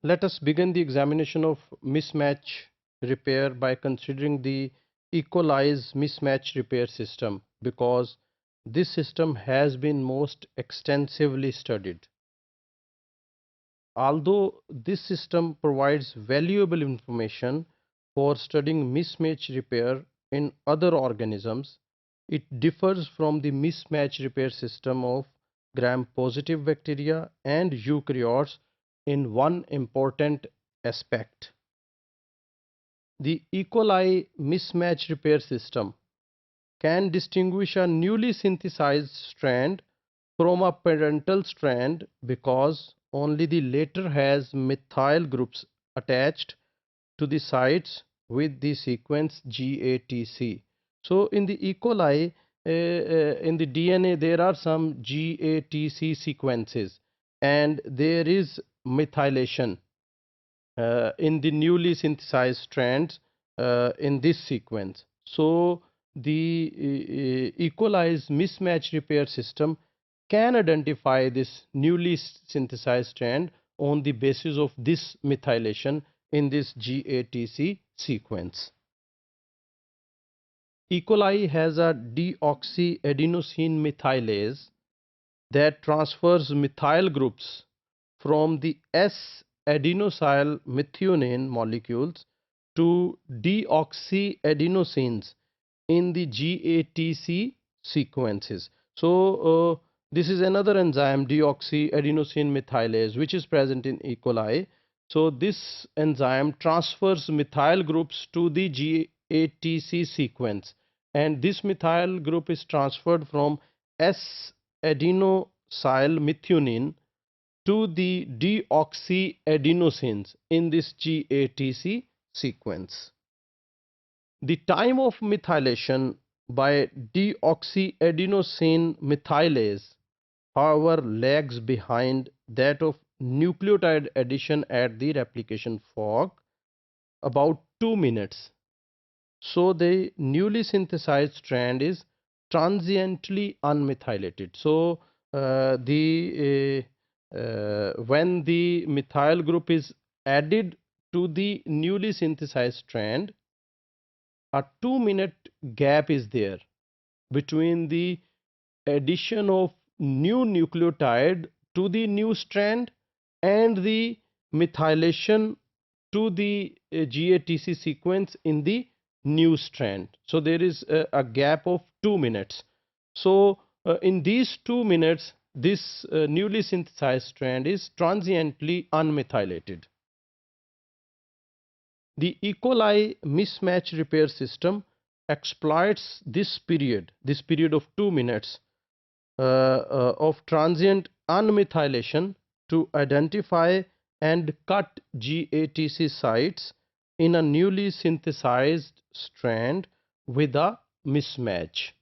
Let us begin the examination of mismatch repair by considering the equalize mismatch repair system, because this system has been most extensively studied. Although this system provides valuable information for studying mismatch repair in other organisms, it differs from the mismatch repair system of gram-positive bacteria and eukaryotes in one important aspect. The E. coli mismatch repair system can distinguish a newly synthesized strand from a parental strand because only the latter has methyl groups attached to the sites with the sequence GATC. So in the E. coli, in the DNA there are some GATC sequences and there is methylation in the newly synthesized strands in this sequence. So the E. coli's mismatch repair system can identify this newly synthesized strand on the basis of this methylation in this GATC sequence. E. coli has a deoxyadenosine methylase that transfers methyl groups from the S-adenosyl methionine molecules to deoxyadenosines in the GATC sequences. So this is another enzyme, deoxyadenosine methylase, which is present in E. coli. So this enzyme transfers methyl groups to the GATC sequence, and this methyl group is transferred from S-adenosyl methionine to the deoxyadenosines in this GATC sequence. The time of methylation by deoxyadenosine methylase, however, lags behind that of nucleotide addition at the replication fork about 2 minutes. So the newly synthesized strand is transiently unmethylated. So when the methyl group is added to the newly synthesized strand, a 2-minute gap is there between the addition of new nucleotide to the new strand and the methylation to the GATC sequence in the new strand. So there is a gap of 2 minutes. So in these 2 minutes, this newly synthesized strand is transiently unmethylated. The E. coli mismatch repair system exploits this period of 2 minutes of transient unmethylation to identify and cut GATC sites in a newly synthesized strand with a mismatch.